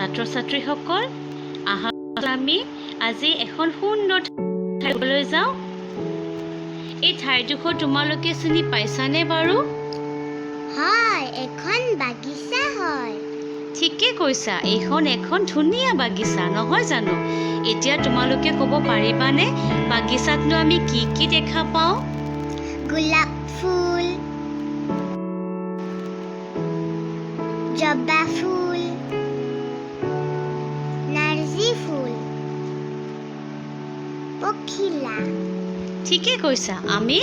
ছাত্ৰ ছাত্ৰীসকল, আহা আমি আজি এখন সুন্দৰ ঠাইলৈ যাওঁ। এই ঠাইডোখৰ তোমালোকে চিনি পাইছানে বাৰু? হয়, এখন বাগিচা হয়। ঠিকে কৈছা, এইখন এখন ধুনীয়া বাগিচা নহয় জানো? এতিয়া তোমালোকে ক'ব পাৰিবানে বাগিচাতনো আমি কি কি দেখা পাওঁ? গোলাপ ফুল, জবা ফুল, নাৰ্জী ফুল, পখিলা। ঠিকে কৈছা, আমি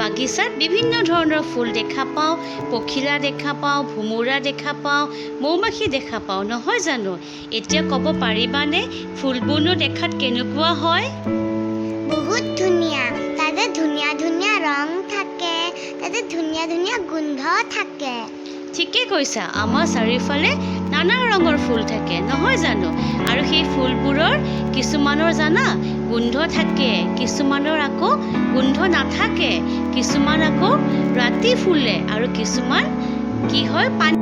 বাগিচাত বিভিন্ন ধৰণৰ ফুল দেখা পাওঁ, পখিলা দেখা পাওঁ, ভোমোৰা দেখা পাওঁ, মৌমাখি দেখা পাওঁ নহয় জানো? এতিয়া ক'ব পাৰিবানে ফুলবোৰনো দেখাত কেনেকুৱা হয়? বহুত ধুনীয়া, তাতে ধুনীয়া ধুনীয়া ৰং থাকে, তাতে ধুনীয়া ধুনীয়া গোন্ধ থাকে। ঠিকে কৈছা, আমাৰ চাৰিওফালে নানা ৰঙৰ ফুল থাকে নহয় জানো? আৰু সেই ফুলবোৰৰ কিছুমানৰ জানা গোন্ধ থাকে, কিছুমানৰ আকৌ গোন্ধ নাথাকে, কিছুমান আকৌ ৰাতি ফুলে আৰু কিছুমান কি হয় পানী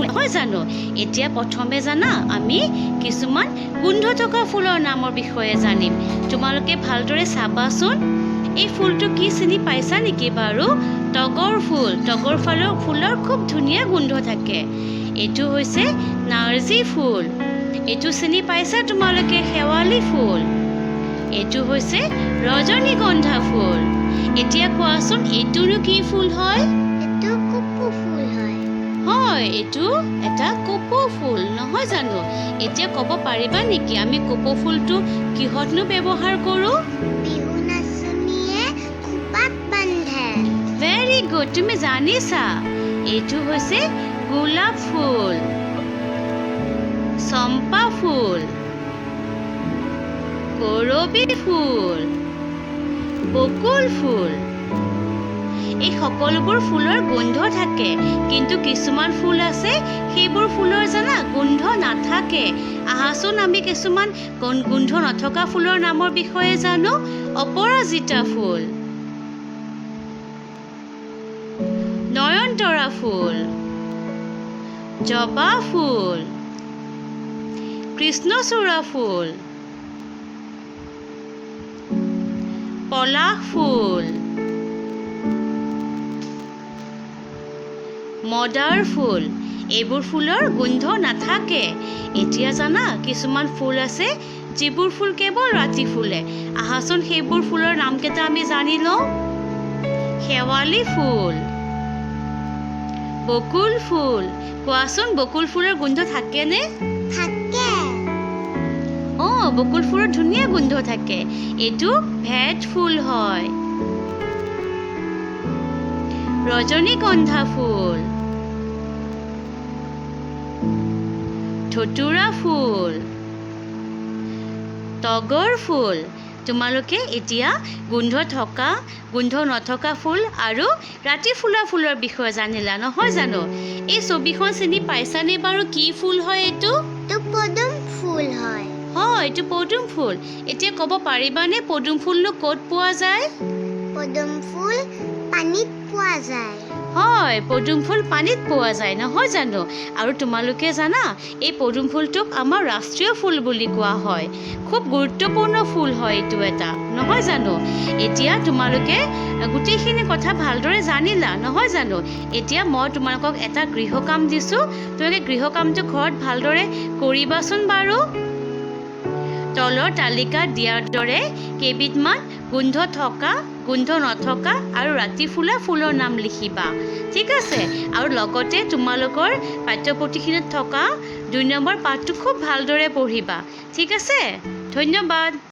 নহয় জানো? এতিয়া প্ৰথমে জানা আমি কিছুমান গোন্ধ থকা ফুলৰ নামৰ বিষয়ে জানিম। তোমালোকে ভালদৰে চাবাচোন। এই ফুলটো কি চিনি পাইছা নেকি বাৰু? তগৰ ফুল। তগৰ ফুলৰ খুব ধুনীয়া গোন্ধ থাকে। এইটো হৈছে নাৰ্জী ফুল। এইটো চিনি পাইছা তোমালোকে? শেৱালি ফুল। এইটো হৈছে ৰজনীগন্ধা ফুল। এতিয়া কোৱাচোন এইটোনো কি ফুল হয়? এইটো কপৌ ফুল হয়। হয়, এইটো এটা কপৌ ফুল নহয় জানো? এতিয়া ক'ব পাৰিবা নেকি আমি কপৌ ফুলটো কিহতনো ব্যৱহাৰ কৰোঁ? বিহু নাচনীয়ে খোপাত বান্ধে। ভেৰি গুড, তুমি জানিছা। এইটো হৈছে গোলাপ ফুল, চম্পা ফুল, কৰবী ফুল, বকুল ফুল। এই সকলোবোৰ ফুলৰ গোন্ধ থাকে, কিন্তু কিছুমান ফুল আছে সেইবোৰ ফুলৰ জানা গোন্ধ নাথাকে। আহাচোন আমি কিছুমান গোন্ধ নথকা ফুলৰ নামৰ বিষয়ে জানো। অপৰাজিতা ফুল, নয়নতৰা ফুল, জবা ফুল, কৃষ্ণচূড়া ফুল, পলাশ ফুল, মদাৰ ফুল। এইবোৰ ফুলৰ গোন্ধ নাথাকে। এতিয়া জানা কিছুমান ফুল আছে যিবোৰ ফুল কেৱল ৰাতি ফুলে। আহাচোন সেইবোৰ ফুলৰ নামকেইটা আমি জানি লওঁ। শেৱালি ফুল, বকুল ফুল। কোৱাচোন বকুল ফুলৰ গোন্ধ থাকেনে? থাকে। বকুল ফুলৰ ধুনীয়া গোন্ধ থাকে। এইটো ভেট ফুল হয়। ৰজনীগন্ধা ফুল, ধতুৰা ফুল, তগৰ ফুল। তোমালোকে এতিয়া গোন্ধ থকা, গোন্ধ নথকা ফুল আৰু ৰাতি ফুলা ফুলৰ বিষয়ে জানিলা নহয় জানো? এই ছবিখন চিনি পাইছানে বাৰু? কি ফুল হয় এইটো? এইটো পদুম ফুল হয়। হয়, এইটো পদুম ফুল। এতিয়া ক'ব পাৰিবানে পদুম ফুলনো ক'ত পোৱা যায়? পদুম ফুল পানীত পোৱা যায়। হয়, পদুম ফুল পানীত পোৱা যায় নহয় জানো? আৰু তোমালোকে জানা এই পদুম ফুলটোক আমাৰ ৰাষ্ট্ৰীয় ফুল বুলি কোৱা হয়। খুব গুৰুত্বপূৰ্ণ ফুল হয় এইটো এটা নহয় জানো? এতিয়া তোমালোকে গোটেইখিনি কথা ভালদৰে জানিলা নহয় জানো? এতিয়া মই তোমালোকক এটা গৃহ কাম দিছোঁ। তোমালোকে গৃহ কামটো ঘৰত ভালদৰে কৰিবাচোন বাৰু। তলৰ তালিকাত দিয়াৰ দৰে কেইবিধমান গোন্ধ থকা, গোন্ধ নথকা আৰু ৰাতি ফুলা ফুলৰ নাম লিখিবা। ঠিক আছে? আৰু লগতে তোমালোকৰ পাঠ্যপুথিখনিত থকা 2 নম্বৰ পাঠটো খুব ভালদৰে পঢ়িবা। ঠিক আছে? ধন্যবাদ।